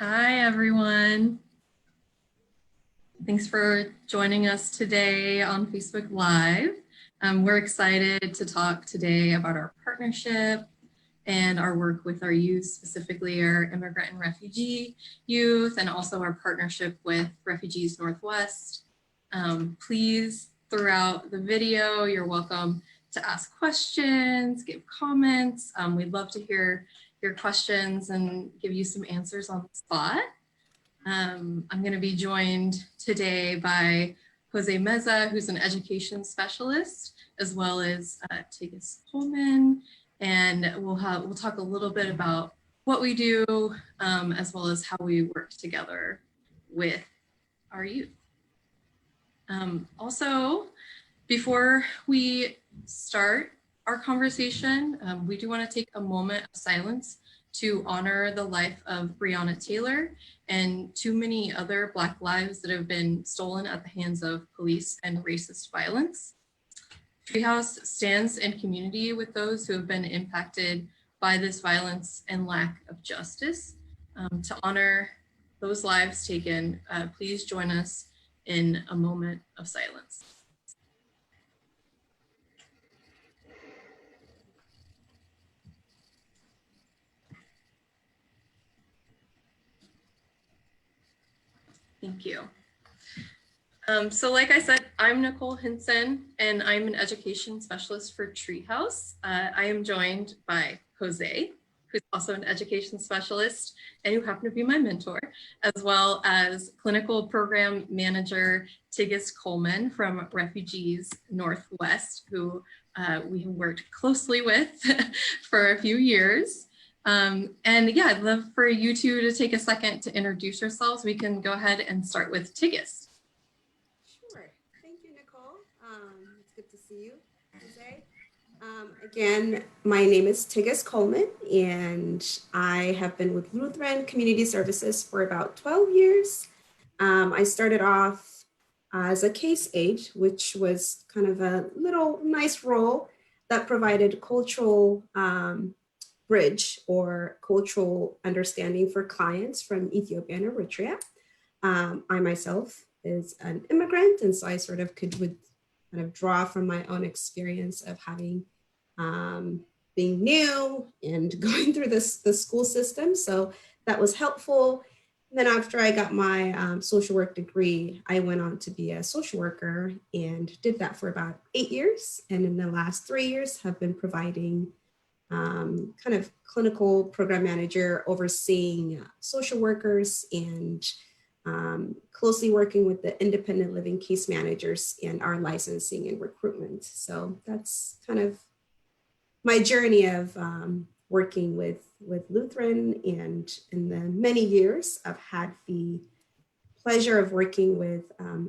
Hi, everyone. Thanks for joining us today on Facebook Live. We're excited to talk today about our partnership and our work with our youth, specifically our immigrant and refugee youth, and also our partnership with Refugees Northwest. Please, throughout the video, you're welcome to ask questions, give comments. We'd love to hear your questions and give you some answers on the spot. I'm going to be joined today by José Meza, who's an education specialist, as well as Tigest Coleman, and we'll talk a little bit about what we do, as well as how we work together with our youth. Also, before we start our conversation, we do want to take a moment of silence to honor the life of Breonna Taylor and too many other Black lives that have been stolen at the hands of police and racist violence. Treehouse stands in community with those who have been impacted by this violence and lack of justice. To honor those lives taken, please join us in a moment of silence. Thank you. So like I said, I'm Nicole Henson, and I'm an education specialist for Treehouse. I am joined by José, who's also an education specialist and who happened to be my mentor, as well as clinical program manager Tigest Coleman from Refugees Northwest, who we have worked closely with for a few years. And yeah, I'd love for you two to take a second to introduce yourselves. We can go ahead and start with Tigest. Sure. Thank you, Nicole. It's good to see you, Jose. Again, my name is Tigest Coleman, and I have been with Lutheran Community Services for about 12 years. I started off as a case aide, which was kind of a little nice role that provided cultural bridge or cultural understanding for clients from Ethiopia and Eritrea. I myself is an immigrant, and so I sort of would kind of draw from my own experience of having being new and going through the school system. So that was helpful. And then after I got my social work degree, I went on to be a social worker and did that for about 8 years. And in the last 3 years have been providing kind of clinical program manager, overseeing social workers and closely working with the independent living case managers in our licensing and recruitment. So that's kind of my journey of working with Lutheran, and in the many years I've had the pleasure of working with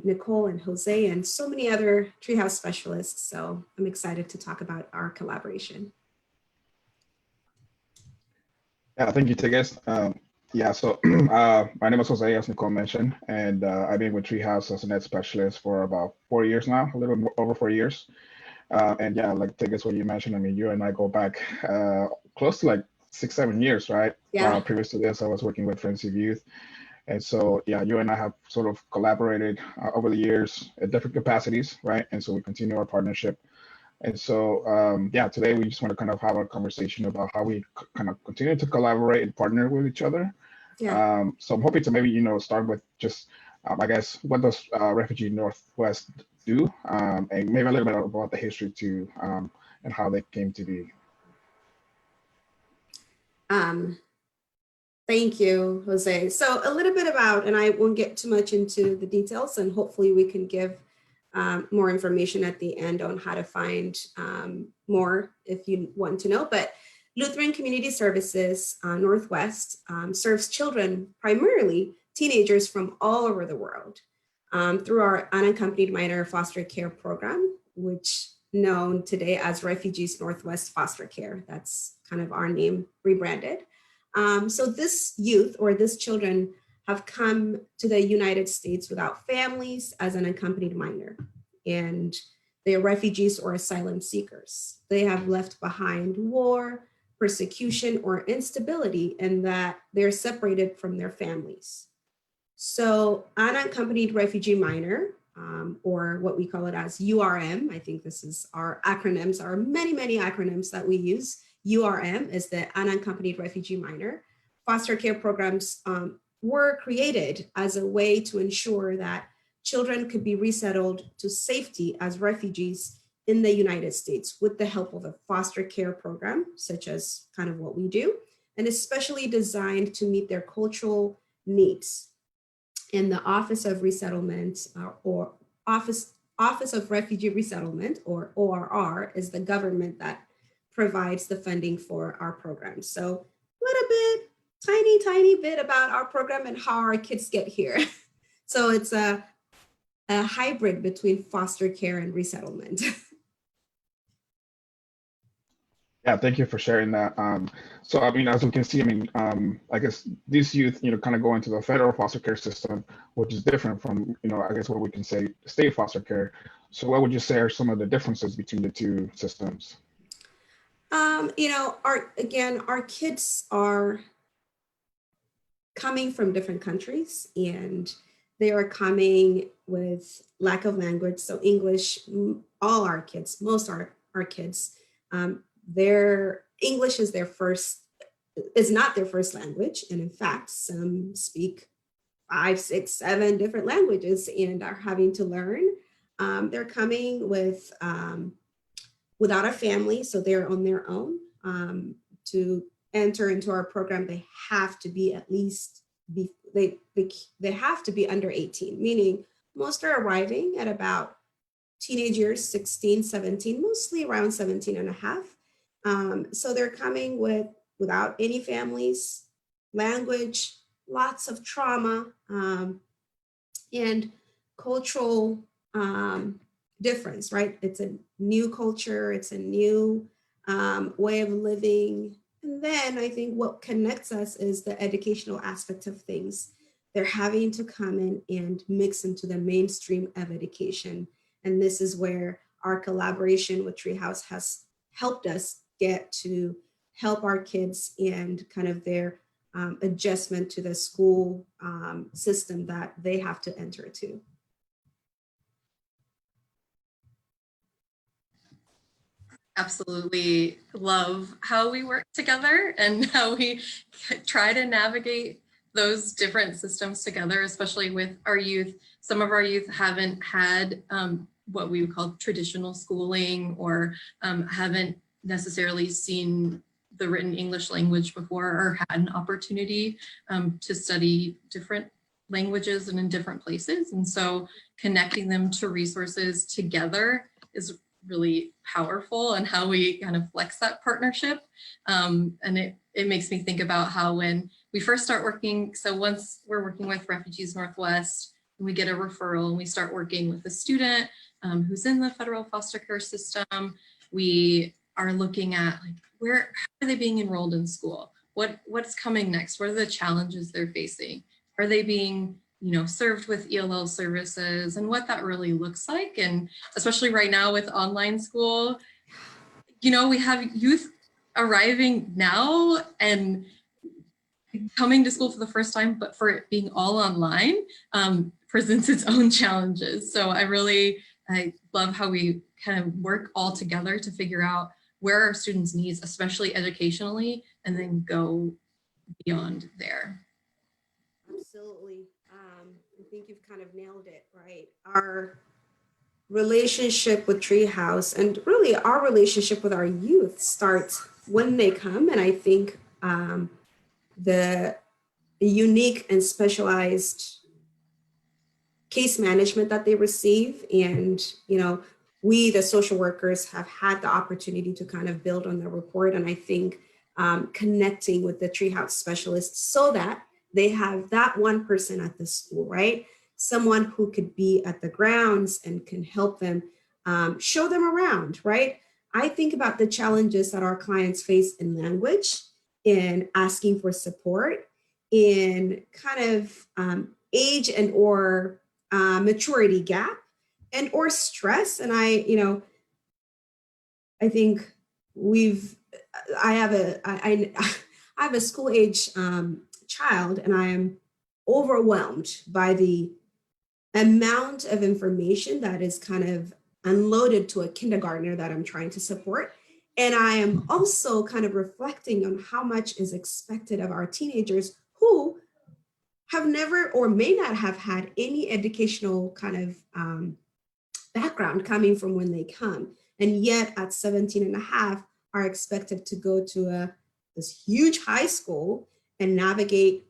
Nicole and Jose and so many other Treehouse specialists. So I'm excited to talk about our collaboration. Yeah, thank you, Tigest. Yeah, so my name is Jose, as Nicole mentioned, and I've been with Treehouse as a net specialist for about 4 years now, a little more, over 4 years. And yeah, like Tigest, what you mentioned, I mean, you and I go back close to like 6-7 years, right? Yeah. Previous to this, I was working with Friends of Youth. And so, yeah, you and I have sort of collaborated over the years at different capacities, right? And so we continue our partnership. And so, yeah, today we just want to kind of have a conversation about how we kind of continue to collaborate and partner with each other. Yeah. So I'm hoping to maybe, start with just, I guess, what does Refugee Northwest do? And maybe a little bit about the history too, and how they came to be. Thank you, Jose. So a little bit about, and I won't get too much into the details, and hopefully we can give more information at the end on how to find more if you want to know. But Lutheran Community Services Northwest serves children, primarily teenagers from all over the world, through our unaccompanied minor foster care program, which known today as Refugees Northwest Foster Care. That's kind of our name rebranded. So this youth, or this children, have come to the United States without families as an unaccompanied minor, and they are refugees or asylum seekers. They have left behind war, persecution, or instability, and that they're separated from their families. So unaccompanied refugee minor, or what we call it as URM, I think this is our acronyms, our many acronyms that we use. URM is the unaccompanied refugee minor. Foster care programs were created as a way to ensure that children could be resettled to safety as refugees in the United States with the help of a foster care program, such as kind of what we do, and especially designed to meet their cultural needs. And the Office of Resettlement or Office of Refugee Resettlement, or ORR, is the government that provides the funding for our program. So a little bit, tiny bit about our program and how our kids get here. So it's a hybrid between foster care and resettlement. Yeah, thank you for sharing that. So, I mean, as we can see, I mean, I guess these youth, kind of go into the federal foster care system, which is different from, I guess what we can say state foster care. So, what would you say are some of the differences between the two systems? Our kids are coming from different countries, and they are coming with lack of language. So English, all our kids, most our kids, their English is not their first language. And in fact, some speak 5, 6, 7 different languages and are having to learn. They're coming with without a family, so they're on their own. To enter into our program, they have to be they have to be under 18, meaning most are arriving at about teenage years, 16, 17, mostly around 17 and a half. So they're coming without any families, language, lots of trauma, and cultural difference, right? It's a new culture, it's a new way of living. And then I think what connects us is the educational aspect of things. They're having to come in and mix into the mainstream of education. And this is where our collaboration with Treehouse has helped us get to help our kids and kind of their adjustment to the school system that they have to enter to. Absolutely love how we work together and how we try to navigate those different systems together, especially with our youth. Some of our youth haven't had what we would call traditional schooling, or haven't necessarily seen the written English language before, or had an opportunity to study different languages and in different places. And so connecting them to resources together is really powerful, and how we kind of flex that partnership. And it makes me think about how when we first start working, so once we're working with Refugees Northwest, and we get a referral and we start working with a student who's in the federal foster care system, we are looking at how are they being enrolled in school? What's coming next? What are the challenges they're facing? Are they being served with ELL services, and what that really looks like? And especially right now with online school, we have youth arriving now and coming to school for the first time, but for it being all online presents its own challenges. So I love how we kind of work all together to figure out where our students' needs, especially educationally, and then go beyond there. Absolutely. I think you've kind of nailed it, right? Our relationship with Treehouse, and really our relationship with our youth, starts when they come. And I think the unique and specialized case management that they receive, and we, the social workers, have had the opportunity to kind of build on the report. And I think connecting with the Treehouse specialists so that they have that one person at the school, right? Someone who could be at the grounds and can help them, show them around, right? I think about the challenges that our clients face in language, in asking for support, in kind of age and or maturity gap, and or stress. And I think we've I have I have a school age child, and I am overwhelmed by the amount of information that is kind of unloaded to a kindergartner that I'm trying to support. And I am also kind of reflecting on how much is expected of our teenagers who have never or may not have had any educational kind of background coming from when they come. And yet at 17 and a half are expected to go to this huge high school and navigate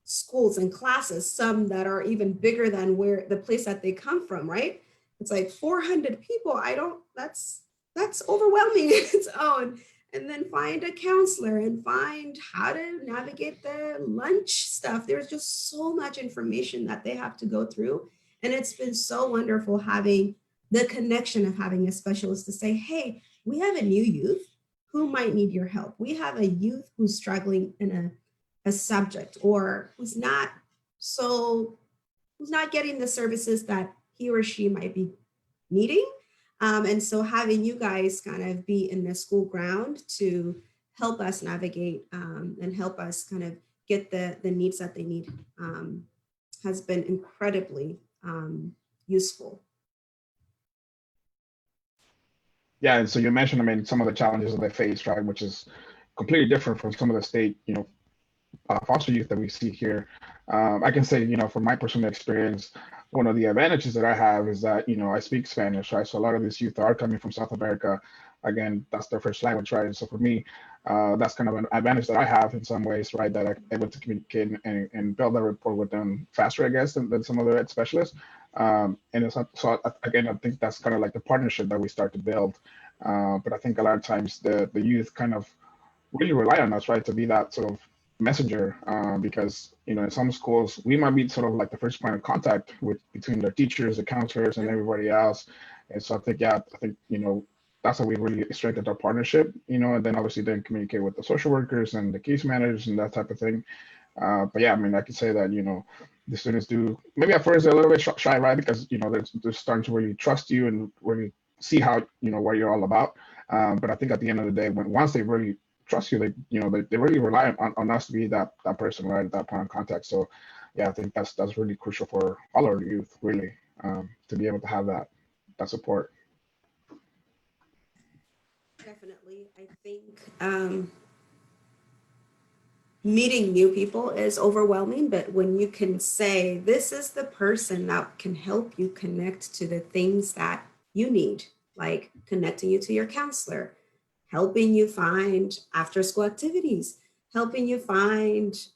schools and classes, some that are even bigger than where the place that they come from, right? It's like 400 people. That's overwhelming in its own. And then find a counselor and find how to navigate the lunch stuff. There's just so much information that they have to go through. And it's been so wonderful having the connection of having a specialist to say, hey, we have a new youth who might need your help. We have a youth who's struggling in a subject, or who's not getting the services that he or she might be needing. And so having you guys kind of be in the school ground to help us navigate and help us kind of get the needs that they need has been incredibly useful. Yeah, and so you mentioned, I mean, some of the challenges that they face, right, which is completely different from some of the state, foster youth that we see here. I can say, from my personal experience, one of the advantages that I have is that, I speak Spanish, right? So a lot of these youth are coming from South America. Again, that's their first language, right? And so for me, that's kind of an advantage that I have in some ways, right? That I'm able to communicate and build that rapport with them faster, I guess, than some of the ed specialists. And it's not, so again, I think that's kind of like the partnership that we start to build. But I think a lot of times the youth kind of really rely on us, right, to be that sort of messenger, because in some schools we might be sort of like the first point of contact with between the teachers, the counselors, and everybody else. And so I think that's how we really strengthened our partnership, and then obviously then communicate with the social workers and the case managers and that type of thing. But yeah, I mean, I could say that the students do maybe at first they're a little bit shy, right, because they're starting to really trust you and really see how what you're all about. But I think at the end of the day, once they really trust you, they really rely on us to be that person, right, at that point of contact. So yeah, I think that's really crucial for all our youth, really, to be able to have that support. Definitely. I think meeting new people is overwhelming, but when you can say, this is the person that can help you connect to the things that you need, like connecting you to your counselor, helping you find after school activities, helping you find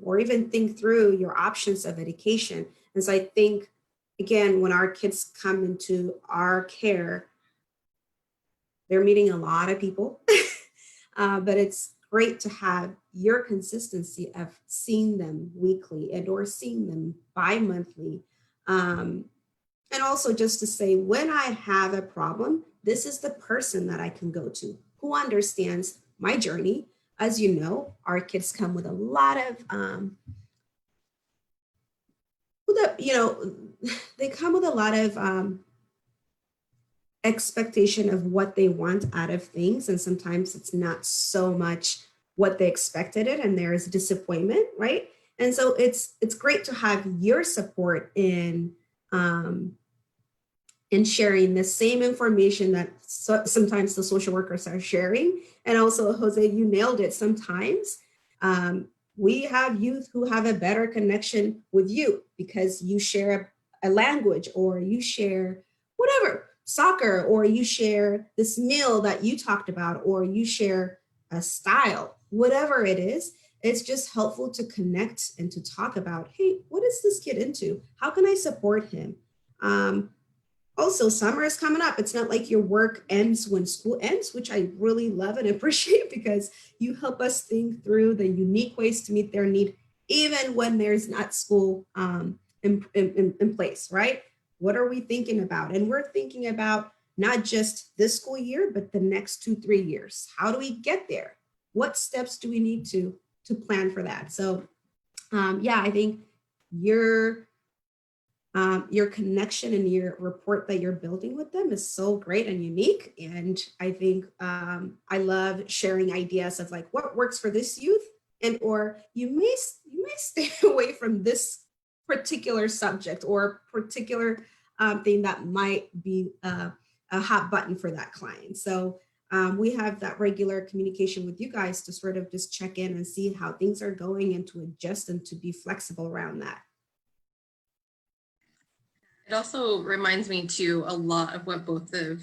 or even think through your options of education. And so I think, again, when our kids come into our care, they're meeting a lot of people, but it's great to have your consistency of seeing them weekly and or seeing them bi-monthly. And also just to say, when I have a problem, this is the person that I can go to who understands my journey. As you know, our kids come with a lot of, they come with a lot of expectation of what they want out of things. And sometimes it's not so much what they expected it, and there's disappointment, right? And so it's great to have your support in sharing the same information that sometimes the social workers are sharing. And also, Jose, you nailed it. Sometimes we have youth who have a better connection with you because you share a language, or you share whatever, soccer, or you share this meal that you talked about, or you share a style, whatever it is. It's just helpful to connect and to talk about, hey, what is this kid into? How can I support him? Also, summer is coming up. It's not like your work ends when school ends, which I really love and appreciate, because you help us think through the unique ways to meet their need, even when there's not school in place, right? What are we thinking about? And we're thinking about not just this school year, but the next 2-3 years. How do we get there? What steps do we need to plan for that? So yeah, I think your Your connection and your rapport that you're building with them is so great and unique. And I think I love sharing ideas of like what works for this youth, and or you may stay away from this particular subject or particular thing that might be a hot button for that client. So we have that regular communication with you guys to sort of just check in and see how things are going and to adjust and to be flexible around that. It also reminds me too, a lot of what both of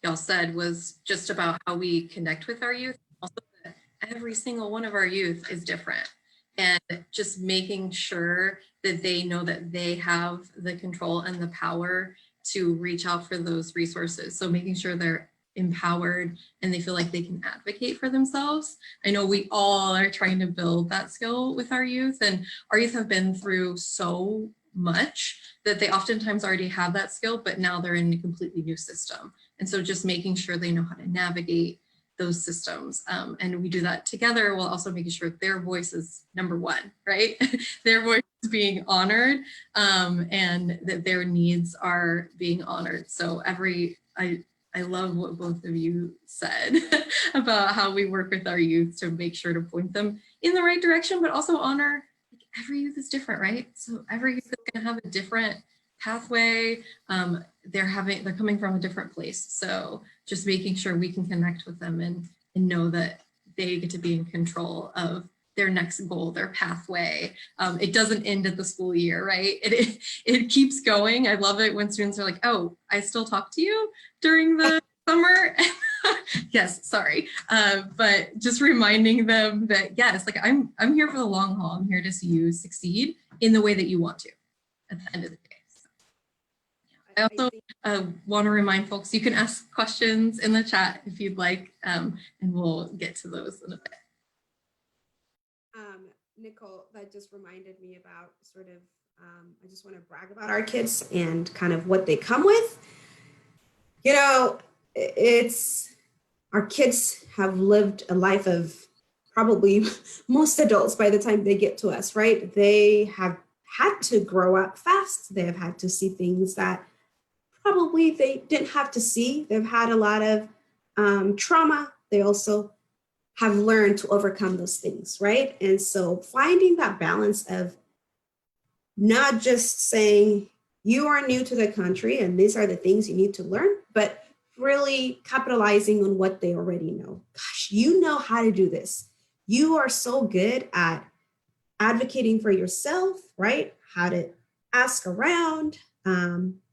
y'all said was just about how we connect with our youth. Also, that every single one of our youth is different, and just making sure that they know that they have the control and the power to reach out for those resources. So making sure they're empowered and they feel like they can advocate for themselves. I know we all are trying to build that skill with our youth, and our youth have been through so much that they oftentimes already have that skill, but now they're in a completely new system. And so just making sure they know how to navigate those systems. And we do that together while also making sure their voice is number one, right? Their voice is being honored, and that their needs are being honored. So I love what both of you said about how we work with our youth to make sure to point them in the right direction, but also honor every youth is different, right? So every youth is going to have a different pathway. They're coming from a different place. So just making sure we can connect with them and know that they get to be in control of their next goal, their pathway. It doesn't end at the school year, right? It keeps going. I love it when students are like, oh, I still talk to you during the summer. Yes, sorry. But just reminding them that, yes, like I'm here for the long haul. I'm here to see you succeed in the way that you want to at the end of the day. So, yeah. I also want to remind folks, you can ask questions in the chat if you'd like, and we'll get to those in a bit. Nicole, that just reminded me about sort of, I just want to brag about our kids and kind of what they come with. You know, it's, our kids have lived a life of probably most adults by the time they get to us, right? They have had to grow up fast. They have had to see things that probably they didn't have to see. They've had a lot of trauma. They also have learned to overcome those things, right? And so finding that balance of not just saying you are new to the country and these are the things you need to learn, but really capitalizing on what they already know. Gosh, you know how to do this. You are so good at advocating for yourself, right? How to ask around.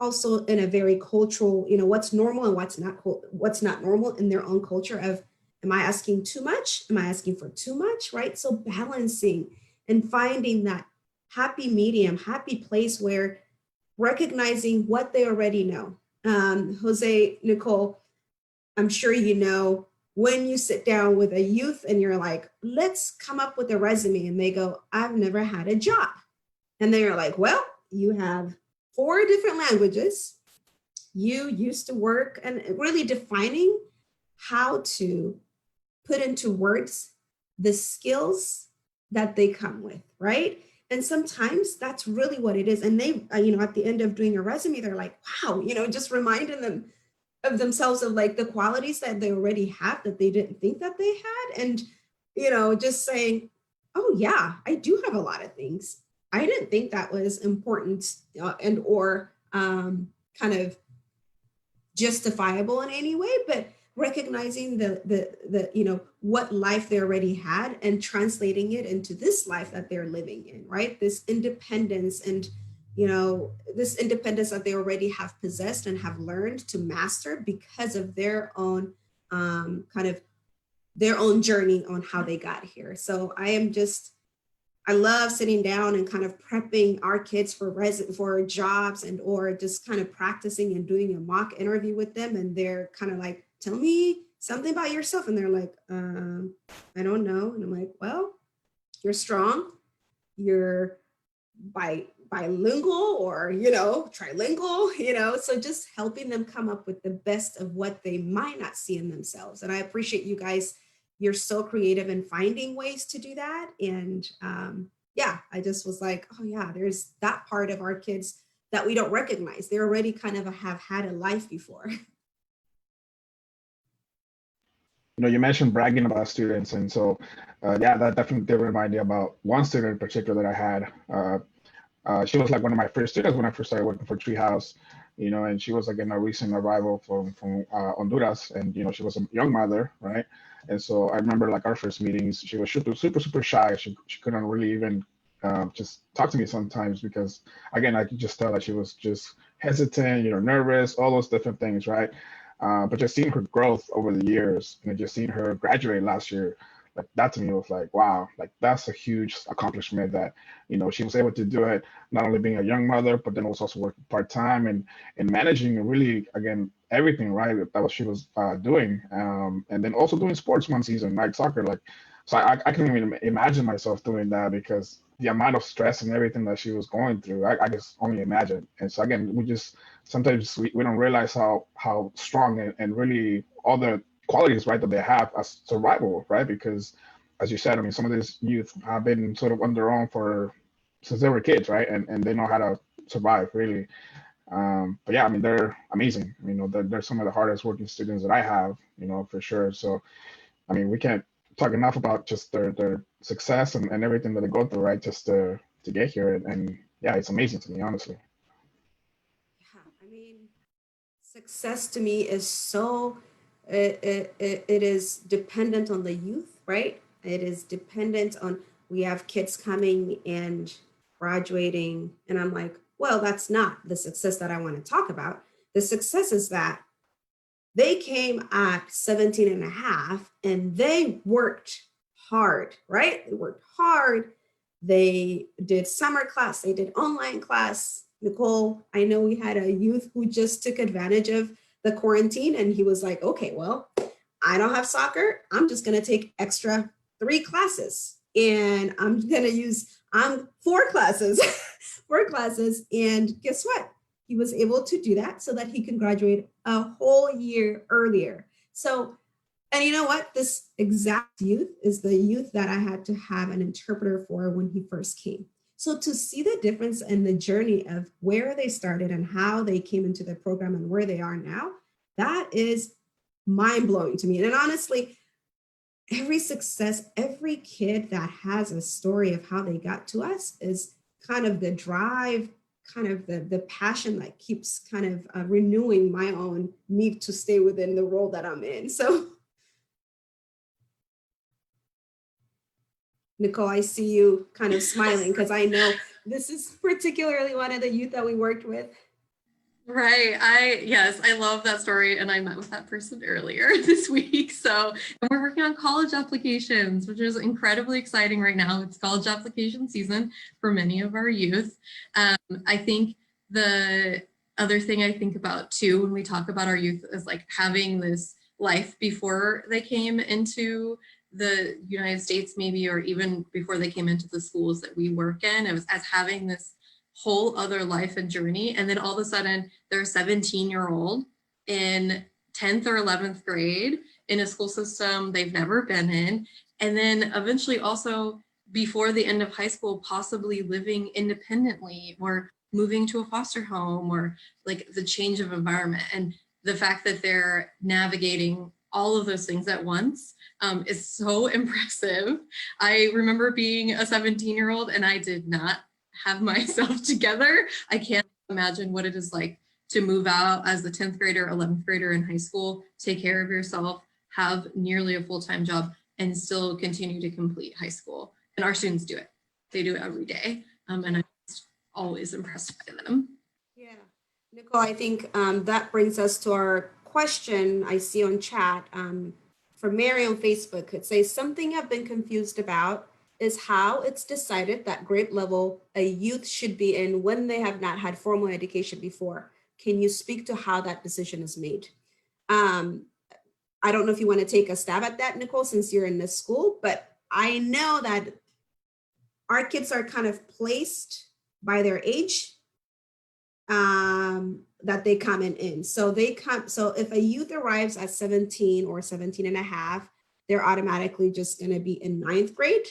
Also in a very cultural, you know, what's normal and what's not normal in their own culture of, am I asking too much? Am I asking for too much, right? So balancing and finding that happy medium, happy place where recognizing what they already know. Jose, Nicole, I'm sure you know when you sit down with a youth and you're like, let's come up with a resume, and they go, I've never had a job. And then you're like, well, you have 4 different languages. You used to work, and really defining how to put into words the skills that they come with, right? And sometimes that's really what it is. And they, you know, at the end of doing a resume, they're like, wow, you know, just reminding them of themselves of like the qualities that they already have that they didn't think that they had. And, you know, just saying, oh yeah, I do have a lot of things. I didn't think that was important and or kind of justifiable in any way, but recognizing the you know what life they already had and translating it into this life that they're living in, right? This independence and you know this independence that they already have possessed and have learned to master because of their own kind of their own journey on how they got here. So I love sitting down and kind of prepping our kids for jobs and or just kind of practicing and doing a mock interview with them. And they're kind of like, tell me something about yourself. And they're like, I don't know. And I'm like, well, you're strong. You're bilingual or, you know, trilingual, you know, so just helping them come up with the best of what they might not see in themselves. And I appreciate you guys. You're so creative in finding ways to do that. And yeah, I just was like, oh yeah, there's that part of our kids that we don't recognize. They already kind of have had a life before. You mentioned bragging about students, and so yeah, that definitely did remind me about one student in particular that I had. She was like one of my first students when I first started working for Treehouse, and she was again a recent arrival from Honduras, and she was a young mother, right? And so I remember like our first meetings, she was super shy. She couldn't really even just talk to me sometimes because again I could just tell that she was just hesitant, nervous, all those different things, right? But just seeing her growth over the years, and just seeing her graduate last year, like that to me was like, wow, like that's a huge accomplishment that, she was able to do it, not only being a young mother, but then was also working part-time and managing really, again, everything, right? That was she was doing. And then also doing sports one season, like soccer, like, so I couldn't even imagine myself doing that because the amount of stress and everything that she was going through, I just only imagine. And so again, we just sometimes we don't realize how strong and really all the qualities, right, that they have as survival, right? Because as you said, I mean, some of these youth have been sort of on their own for since they were kids, right? And they know how to survive really. But yeah, I mean, they're amazing. They're some of the hardest working students that I have, for sure. So, I mean, we can't talk enough about just their success and everything that they go through, right? Just to get here. And yeah, it's amazing to me, honestly. Yeah, I mean, success to me is so, it is dependent on the youth, right? It is dependent on, we have kids coming and graduating, and I'm like, well, that's not the success that I want to talk about. The success is that they came at 17 and a half and they worked hard, right? They worked hard. They did summer class, they did online class. Nicole, I know we had a youth who just took advantage of the quarantine and he was like, okay, well, I don't have soccer. I'm just going to take extra 3 classes and I'm going to use, I'm 4 classes, 4 classes. And guess what? He was able to do that so that he can graduate a whole year earlier. So, and you know what? This exact youth is the youth that I had to have an interpreter for when he first came. So to see the difference in the journey of where they started and how they came into the program and where they are now, that is mind blowing to me. And honestly, every success, every kid that has a story of how they got to us is kind of the drive, kind of the passion that keeps kind of renewing my own need to stay within the role that I'm in. So Nicole, I see you kind of smiling because I know this is particularly one of the youth that we worked with. Right. Yes, I love that story. And I met with that person earlier this week. So, and we're working on college applications, which is incredibly exciting right now. It's college application season for many of our youth. I think the other thing I think about too, when we talk about our youth, is like having this life before they came into the United States, maybe, or even before they came into the schools that we work in. It was as having this whole other life and journey. And then all of a sudden they're a 17-year-old in 10th or 11th grade in a school system they've never been in. And then eventually also before the end of high school, possibly living independently or moving to a foster home or like the change of environment. And the fact that they're navigating all of those things at once is so impressive. I remember being a 17-year-old and I did not have myself together. I can't imagine what it is like to move out as a 10th grader, 11th grader in high school, take care of yourself, have nearly a full-time job, and still continue to complete high school. And our students do it. They do it every day. And I'm just always impressed by them. Yeah. Nicole, I think that brings us to our question I see on chat from Mary on Facebook. It says, something I've been confused about is how it's decided that grade level a youth should be in when they have not had formal education before. Can you speak to how that decision is made? I don't know if you want to take a stab at that, Nicole, since you're in this school, but I know that our kids are kind of placed by their age that they come in. So they come, so if a youth arrives at 17 or 17 and a half, they're automatically just going to be in 9th grade.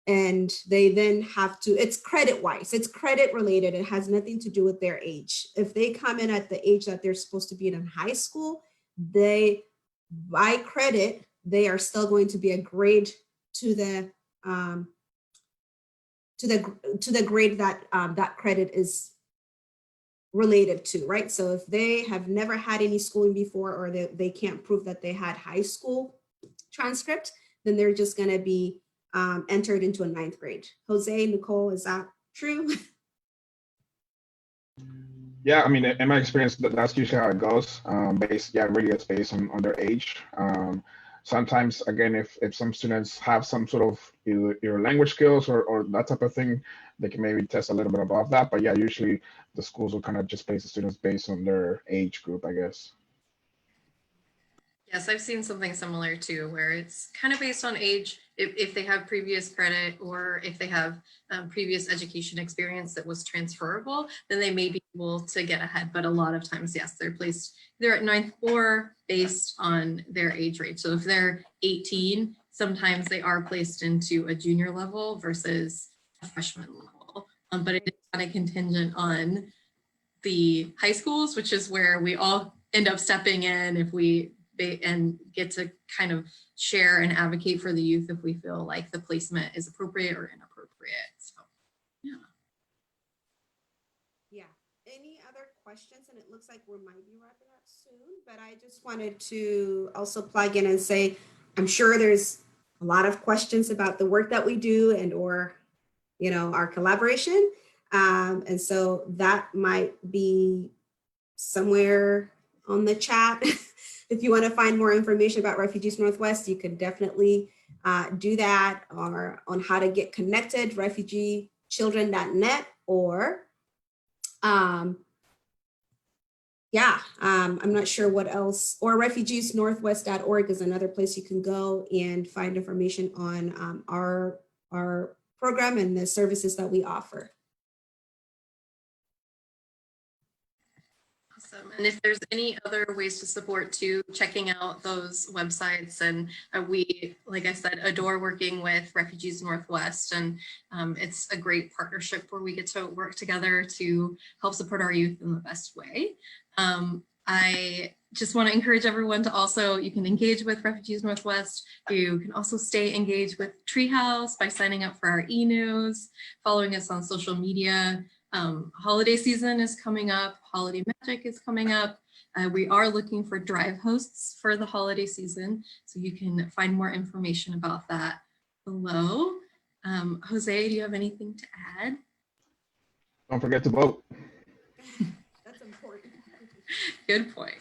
and they then have to, it's credit wise, it's credit related. It has nothing to do with their age. If they come in at the age that they're supposed to be in high school, they, by credit, they are still going to be a grade to the grade that that credit is related to, right? So if they have never had any schooling before, or they can't prove that they had high school transcript, then they're just going to be entered into a 9th grade. Jose, Nicole, is that true? Yeah, I mean, in my experience, that's usually how it goes. Really, it's based on their age. Sometimes, again, if some students have some sort of either language skills or that type of thing, they can maybe test a little bit above that. But yeah, usually the schools will kind of just base the students based on their age group, I guess. Yes, I've seen something similar too, where it's kind of based on age, if they have previous credit or if they have previous education experience that was transferable, then they may be able to get ahead. But a lot of times, yes, they're placed either at 9th or based on their age range. So if they're 18, sometimes they are placed into a junior level versus a freshman level. But it is kind of contingent on the high schools, which is where we all end up stepping in if we and get to kind of share and advocate for the youth if we feel like the placement is appropriate or inappropriate. So, yeah. Yeah. Any other questions? And it looks like we might be wrapping up soon, but I just wanted to also plug in and say, I'm sure there's a lot of questions about the work that we do and or, you know, our collaboration. And so that might be somewhere on the chat. If you want to find more information about Refugees Northwest, you can definitely do that, or on how to get connected, refugeechildren.net, or I'm not sure what else, or refugeesnorthwest.org is another place you can go and find information on our program and the services that we offer. Awesome. And if there's any other ways to support too, checking out those websites. And we, like I said, adore working with Refugees Northwest. And it's a great partnership where we get to work together to help support our youth in the best way. I just want to encourage everyone to also, you can engage with Refugees Northwest. You can also stay engaged with Treehouse by signing up for our e-news, following us on social media. Holiday season is coming up. Holiday Magic is coming up. We are looking for drive hosts for the holiday season, so you can find more information about that below. Jose, do you have anything to add? Don't forget to vote. That's important. Good point.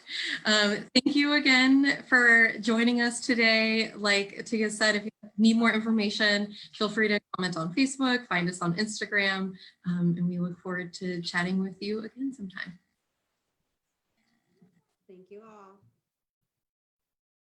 Thank you again for joining us today. Like Tigist said, if you need more information, feel free to comment on Facebook, find us on Instagram, and we look forward to chatting with you again sometime. Thank you all.